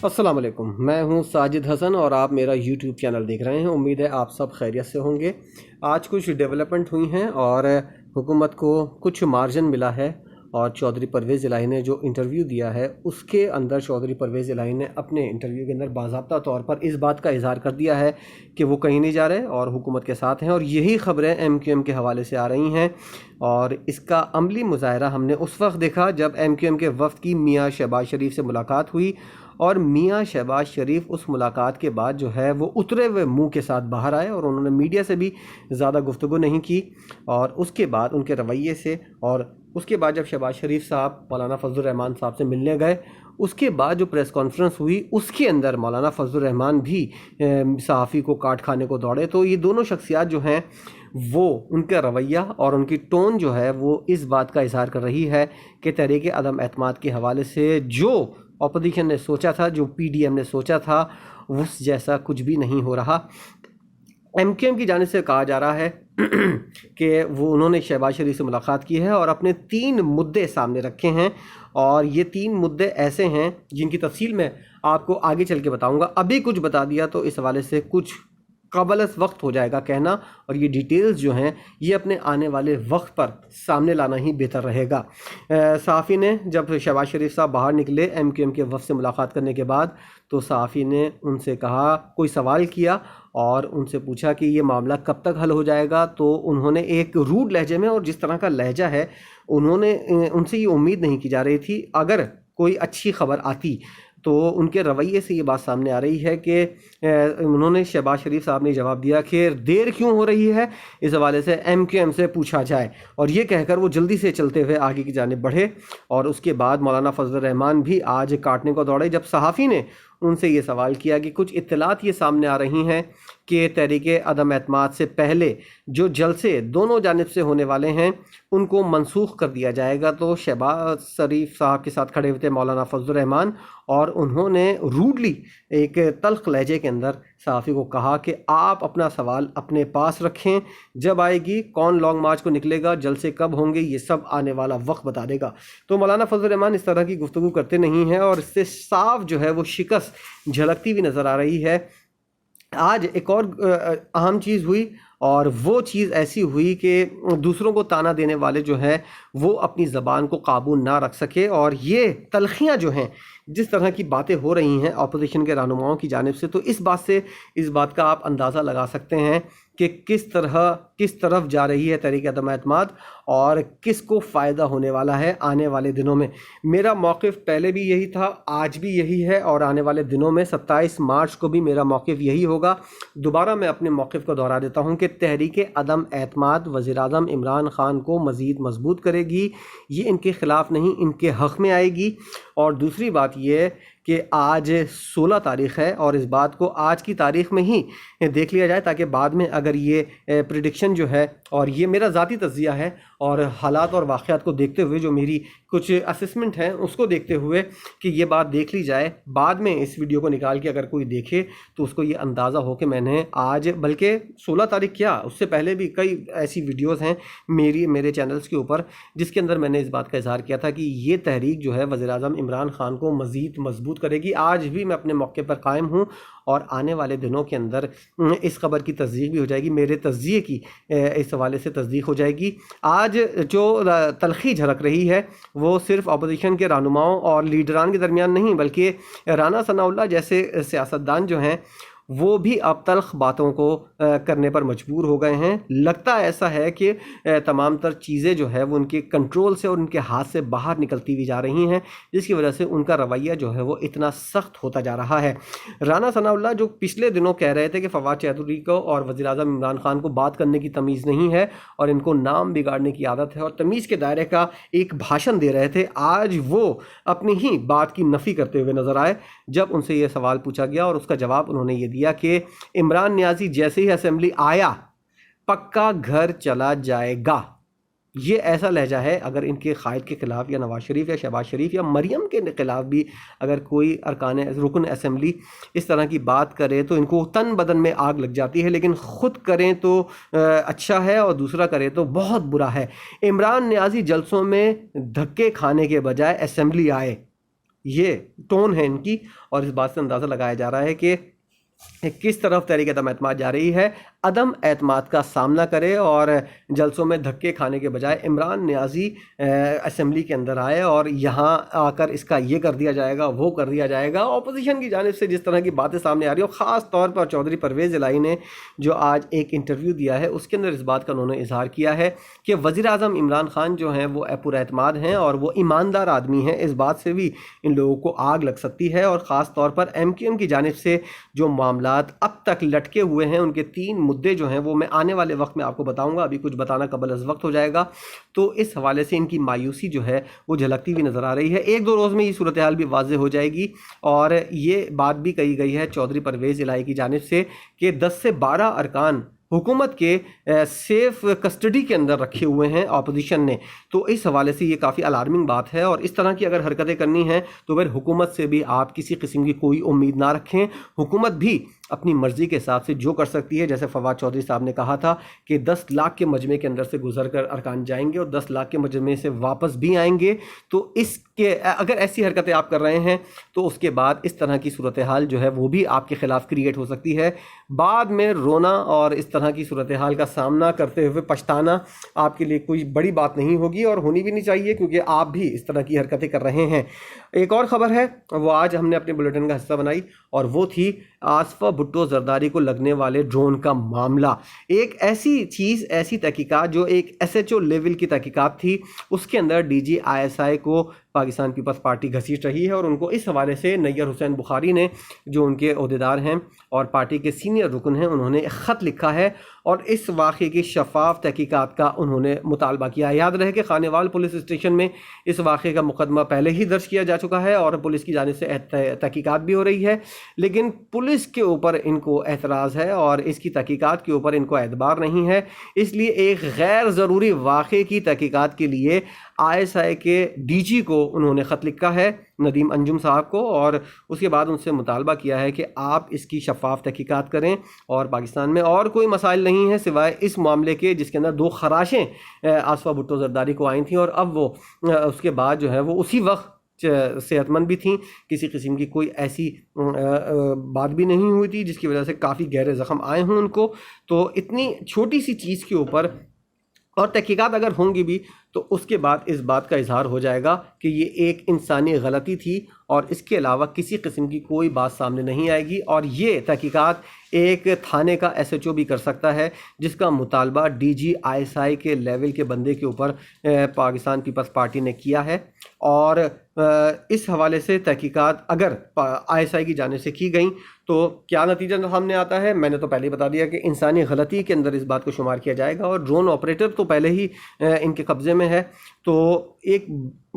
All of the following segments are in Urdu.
السلام علیکم، میں ہوں ساجد حسن اور آپ میرا یوٹیوب چینل دیکھ رہے ہیں۔ امید ہے آپ سب خیریت سے ہوں گے۔ آج کچھ ڈیولپمنٹ ہوئی ہیں اور حکومت کو کچھ مارجن ملا ہے، اور چودھری پرویز الہی نے جو انٹرویو دیا ہے اس کے اندر چودھری پرویز الہی نے اپنے انٹرویو کے اندر باضابطہ طور پر اس بات کا اظہار کر دیا ہے کہ وہ کہیں نہیں جا رہے اور حکومت کے ساتھ ہیں، اور یہی خبریں MQM کے حوالے سے آ رہی ہیں۔ اور اس کا عملی مظاہرہ ہم نے اس وقت دیکھا جب MQM کے وفد کی میاں شہباز شریف سے ملاقات ہوئی، اور میاں شہباز شریف اس ملاقات کے بعد جو ہے وہ اترے ہوئے منہ کے ساتھ باہر آئے، اور انہوں نے میڈیا سے بھی زیادہ گفتگو نہیں کی۔ اور اس کے بعد ان کے رویے سے، اور اس کے بعد جب شہباز شریف صاحب مولانا فضل الرحمان صاحب سے ملنے گئے، اس کے بعد جو پریس کانفرنس ہوئی اس کے اندر مولانا فضل الرحمان بھی صحافی کو کاٹ کھانے کو دوڑے۔ تو یہ دونوں شخصیات جو ہیں وہ ان کا رویہ اور ان کی ٹون جو ہے وہ اس بات کا اظہار کر رہی ہے کہ تحریک عدم اعتماد کے حوالے سے جو اپوزیشن نے سوچا تھا، جو PDM نے سوچا تھا، اس جیسا کچھ بھی نہیں ہو رہا۔ MQM کی جانب سے کہا جا رہا ہے کہ انہوں نے شہباز شریف سے ملاقات کی ہے اور اپنے 3 مدعے سامنے رکھے ہیں، اور یہ 3 مدعے ایسے ہیں جن کی تفصیل میں آپ کو آگے چل کے بتاؤں گا۔ ابھی کچھ بتا دیا تو اس حوالے سے کچھ قبل از وقت ہو جائے گا کہنا، اور یہ ڈیٹیلز جو ہیں یہ اپنے آنے والے وقت پر سامنے لانا ہی بہتر رہے گا۔ صحافی نے جب شہباز شریف صاحب باہر نکلے MQM کے وفد سے ملاقات کرنے کے بعد، تو صحافی نے ان سے کہا، کوئی سوال کیا اور ان سے پوچھا کہ یہ معاملہ کب تک حل ہو جائے گا، تو انہوں نے ایک روڈ لہجے میں، اور جس طرح کا لہجہ ہے ان سے یہ امید نہیں کی جا رہی تھی اگر کوئی اچھی خبر آتی، تو ان کے رویے سے یہ بات سامنے آ رہی ہے کہ انہوں نے شہباز شریف صاحب نے جواب دیا کہ دیر کیوں ہو رہی ہے، اس حوالے سے MQM سے پوچھا جائے، اور یہ کہہ کر وہ جلدی سے چلتے ہوئے آگے کی جانب بڑھے۔ اور اس کے بعد مولانا فضل الرحمان بھی آج کاٹنے کو دوڑے جب صحافی نے ان سے یہ سوال کیا کہ کچھ اطلاعات یہ سامنے آ رہی ہیں کہ تحریک عدم اعتماد سے پہلے جو جلسے دونوں جانب سے ہونے والے ہیں ان کو منسوخ کر دیا جائے گا۔ تو شہباز شریف صاحب کے ساتھ کھڑے ہوئے تھے مولانا فضل الرحمان، اور انہوں نے روڈلی ایک تلخ لہجے کے اندر صحافی کو کہا کہ آپ اپنا سوال اپنے پاس رکھیں، جب آئے گی کون لانگ مارچ کو نکلے گا، جلسے کب ہوں گے، یہ سب آنے والا وقت بتا دے گا۔ تو مولانا فضل الرحمان اس طرح کی گفتگو کرتے نہیں ہیں، اور اس سے صاف جو ہے وہ شکست جھلکتی ہوئی نظر آ رہی ہے۔ آج ایک اور اہم چیز ہوئی، اور وہ چیز ایسی ہوئی کہ دوسروں کو تانا دینے والے جو ہیں وہ اپنی زبان کو قابو نہ رکھ سکے، اور یہ تلخیاں جو ہیں، جس طرح کی باتیں ہو رہی ہیں اپوزیشن کے رہنماؤں کی جانب سے، تو اس بات کا آپ اندازہ لگا سکتے ہیں کہ کس طرف جا رہی ہے تحریک عدم اعتماد، اور کس کو فائدہ ہونے والا ہے آنے والے دنوں میں۔ میرا موقف پہلے بھی یہی تھا، آج بھی یہی ہے، اور آنے والے دنوں میں 27 مارچ کو بھی میرا موقف یہی ہوگا۔ دوبارہ میں اپنے موقف کو دہرا دیتا ہوں کہ تحریک عدم اعتماد وزیراعظم عمران خان کو مزید مضبوط کرے گی، یہ ان کے خلاف نہیں، ان کے حق میں آئے گی۔ اور دوسری بات یہ کہ آج 16 تاریخ ہے، اور اس بات کو آج کی تاریخ میں ہی دیکھ لیا جائے، تاکہ بعد میں اگر یہ پریڈکشن جو ہے، اور یہ میرا ذاتی تجزیہ ہے، اور حالات اور واقعات کو دیکھتے ہوئے جو میری کچھ اسسمنٹ ہیں اس کو دیکھتے ہوئے، کہ یہ بات دیکھ لی جائے، بعد میں اس ویڈیو کو نکال کے اگر کوئی دیکھے تو اس کو یہ اندازہ ہو کہ میں نے آج، بلکہ 16 تاریخ کیا، اس سے پہلے بھی کئی ایسی ویڈیوز ہیں میرے چینلز کے اوپر جس کے اندر میں نے اس بات کا اظہار کیا تھا کہ یہ تحریک جو ہے وزیراعظم عمران خان کو مزید مضبوط کرے گی۔ آج بھی میں اپنے موقع پر قائم ہوں، اور آنے والے دنوں کے اندر اس خبر کی تصدیق بھی ہو جائے گی، میرے تجزیے کی اس حوالے سے تصدیق ہو جائے گی۔ آج جو تلخی جھلک رہی ہے وہ صرف اپوزیشن کے رہنماؤں اور لیڈران کے درمیان نہیں، بلکہ رانا ثناء اللہ جیسے سیاستدان جو ہیں وہ بھی اب تلخ باتوں کو کرنے پر مجبور ہو گئے ہیں۔ لگتا ایسا ہے کہ تمام تر چیزیں جو ہے وہ ان کے کنٹرول سے اور ان کے ہاتھ سے باہر نکلتی ہوئی جا رہی ہیں، جس کی وجہ سے ان کا رویہ جو ہے وہ اتنا سخت ہوتا جا رہا ہے۔ رانا ثناء اللہ جو پچھلے دنوں کہہ رہے تھے کہ فواد چودھری کو اور وزیراعظم عمران خان کو بات کرنے کی تمیز نہیں ہے اور ان کو نام بگاڑنے کی عادت ہے اور تمیز کے دائرے کا ایک بھاشن دے رہے تھے، آج وہ اپنی ہی بات کی نفی کرتے ہوئے نظر آئے جب ان سے یہ سوال پوچھا گیا، اور اس کا جواب انہوں نے یہ دیا کہ عمران نیازی جیسے ہی اسمبلی آیا پکا گھر چلا جائے گا۔ یہ ایسا لہجہ ہے، اگر ان کے قائد کے خلاف یا نواز شریف یا شہباز شریف یا مریم کے خلاف بھی اگر کوئی رکن اسمبلی اس طرح کی بات کرے تو ان کو تن بدن میں آگ لگ جاتی ہے، لیکن خود کریں تو اچھا ہے اور دوسرا کرے تو بہت برا ہے۔ عمران نیازی جلسوں میں دھکے کھانے کے بجائے اسمبلی آئے یہ ٹون ہے ان کی، اور اس بات سے اندازہ لگایا جا رہا ہے کہ کس طرف تحریک عدم اعتماد جا رہی ہے۔ عدم اعتماد کا سامنا کرے اور جلسوں میں دھکے کھانے کے بجائے عمران نیازی اسمبلی کے اندر آئے اور یہاں آ کر اس کا یہ کر دیا جائے گا، وہ کر دیا جائے گا۔ اپوزیشن کی جانب سے جس طرح کی باتیں سامنے آ رہی ہیں، اور خاص طور پر چودھری پرویز الہی نے جو آج ایک انٹرویو دیا ہے اس کے اندر اس بات کا انہوں نے اظہار کیا ہے کہ وزیر اعظم عمران خان جو ہیں وہ پر اعتماد ہیں اور وہ ایماندار آدمی ہیں۔ اس بات سے بھی ان لوگوں کو آگ لگ سکتی ہے، اور خاص طور پر ایم کیو ایم کی جانب سے جو معاملات اب تک لٹکے ہوئے ہیں، ان کے 3 مدعے جو ہیں وہ میں آنے والے وقت میں آپ کو بتاؤں گا، ابھی کچھ بتانا قبل از وقت ہو جائے گا، تو اس حوالے سے ان کی مایوسی جو ہے وہ جھلکتی ہوئی نظر آ رہی ہے۔ 1-2 روز میں یہ صورتحال بھی واضح ہو جائے گی، اور یہ بات بھی کہی گئی ہے چودھری پرویز الہی کی جانب سے کہ 10 سے 12 ارکان حکومت کے سیف کسٹڈی کے اندر رکھے ہوئے ہیں اپوزیشن نے، تو اس حوالے سے یہ کافی الارمنگ بات ہے، اور اس طرح کی اگر حرکتیں کرنی ہیں تو پھر حکومت سے بھی آپ کسی قسم کی کوئی امید نہ رکھیں۔ حکومت بھی اپنی مرضی کے حساب سے جو کر سکتی ہے، جیسے فواد چودھری صاحب نے کہا تھا کہ 10 لاکھ کے مجمع کے اندر سے گزر کر ارکان جائیں گے اور 10 لاکھ کے مجمع سے واپس بھی آئیں گے، تو اس کے اگر ایسی حرکتیں آپ کر رہے ہیں تو اس کے بعد اس طرح کی صورتحال جو ہے وہ بھی آپ کے خلاف کریٹ ہو سکتی ہے۔ بعد میں رونا اور اس طرح کی صورتحال کا سامنا کرتے ہوئے پچھتانا آپ کے لیے کوئی بڑی بات نہیں ہوگی، اور ہونی بھی نہیں چاہیے، کیونکہ آپ بھی اس طرح کی حرکتیں کر رہے ہیں۔ ایک اور خبر ہے، وہ آج ہم نے اپنے بلیٹن کا حصہ بنائی، اور وہ تھی آصفہ بھٹو زرداری کو لگنے والے ڈرون کا معاملہ۔ ایک ایسی چیز، ایسی تحقیقات جو ایک SHO لیول کی تحقیقات تھی، اس کے اندر DG ISI کو پاکستان پیپلز پارٹی گھسیٹ رہی ہے، اور ان کو اس حوالے سے نیّر حسین بخاری نے، جو ان کے عہدیدار ہیں اور پارٹی کے سینئر رکن ہیں، انہوں نے ایک خط لکھا ہے اور اس واقعے کی شفاف تحقیقات کا انہوں نے مطالبہ کیا۔ یاد رہے کہ خانیوال پولیس اسٹیشن میں اس واقعے کا مقدمہ پہلے ہی درج کیا جا چکا ہے اور پولیس کی جانب سے تحقیقات بھی ہو رہی ہے، لیکن پولیس کے اوپر ان کو اعتراض ہے اور اس کی تحقیقات کے اوپر ان کو اعتبار نہیں ہے، اس لیے ایک غیر ضروری واقعے کی تحقیقات کے لیے ISI کے DG کو انہوں نے خط لکھا ہے، ندیم انجم صاحب کو، اور اس کے بعد ان سے مطالبہ کیا ہے کہ آپ اس کی شفاف تحقیقات کریں، اور پاکستان میں اور کوئی مسائل نہیں ہیں سوائے اس معاملے کے، جس کے اندر 2 خراشیں آصفہ بھٹو زرداری کو آئی تھیں، اور اب وہ اس کے بعد جو ہے وہ اسی وقت صحت مند بھی تھیں، کسی قسم کی کوئی ایسی بات بھی نہیں ہوئی تھی جس کی وجہ سے کافی گہرے زخم آئے ہوں ان کو۔ تو اتنی چھوٹی سی چیز کے اوپر اور تحقیقات اگر ہوں گی بھی تو اس کے بعد اس بات کا اظہار ہو جائے گا کہ یہ ایک انسانی غلطی تھی، اور اس کے علاوہ کسی قسم کی کوئی بات سامنے نہیں آئے گی، اور یہ تحقیقات ایک تھانے کا SHO بھی کر سکتا ہے جس کا مطالبہ DG ISI کے لیول کے بندے کے اوپر پاکستان پیپلز پارٹی نے کیا ہے، اور اس حوالے سے تحقیقات اگر ISI کی جانب سے کی گئیں تو کیا نتیجہ سامنے آتا ہے، میں نے تو پہلے ہی بتا دیا کہ انسانی غلطی کے اندر اس بات کو شمار کیا جائے گا، اور ڈرون آپریٹر تو پہلے ہی ان کے قبضے میں ہے۔ تو ایک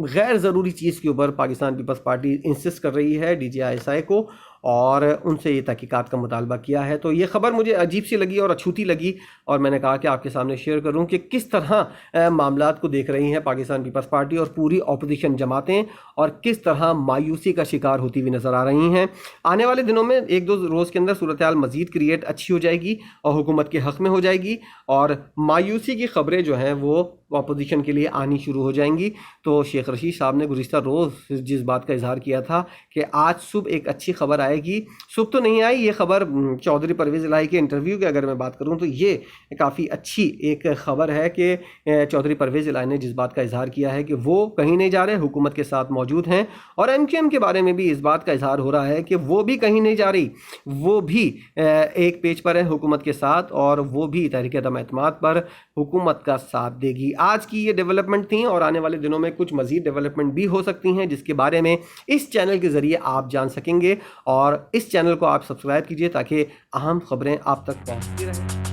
غیر ضروری چیز کے اوپر پاکستان پیپلز پارٹی انسسٹ کر رہی ہے DG ISI کو، اور ان سے یہ تحقیقات کا مطالبہ کیا ہے۔ تو یہ خبر مجھے عجیب سی لگی اور اچھوتی لگی، اور میں نے کہا کہ آپ کے سامنے شیئر کروں کہ کس طرح معاملات کو دیکھ رہی ہیں پاکستان پیپلز پارٹی اور پوری اپوزیشن جماعتیں، اور کس طرح مایوسی کا شکار ہوتی ہوئی نظر آ رہی ہیں۔ آنے والے دنوں میں 1-2 روز کے اندر صورتحال مزید کریٹ اچھی ہو جائے گی اور حکومت کے حق میں ہو جائے گی، اور مایوسی کی خبریں جو ہیں وہ اپوزیشن کے لیے آنی شروع ہو جائیں گی۔ تو شیخ رشید صاحب نے گزشتہ روز جس بات کا اظہار کیا تھا کہ آج صبح ایک اچھی خبر آئے گی، صبح تو نہیں آئی یہ خبر، چودھری پرویز الہی کے انٹرویو کی اگر میں بات کروں تو یہ کافی اچھی ایک خبر ہے کہ چودھری پرویز الہی نے جس بات کا اظہار کیا ہے کہ وہ کہیں نہیں جا رہے، حکومت کے ساتھ موجود ہیں، اور MQM کے بارے میں بھی اس بات کا اظہار ہو رہا ہے کہ وہ بھی کہیں نہیں جا رہی، وہ بھی ایک پیج پر ہے حکومت کے ساتھ، اور وہ بھی تحریک عدم اعتماد پر حکومت کا ساتھ دے گی۔ آج کی یہ ڈیولپمنٹ تھیں، اور آنے والے دنوں میں کچھ مزید ڈیولپمنٹ بھی ہو سکتی ہیں جس کے بارے میں اس چینل کے ذریعے آپ جان سکیں گے، اور اس چینل کو آپ سبسکرائب کیجئے تاکہ اہم خبریں آپ تک پہنچتی رہیں۔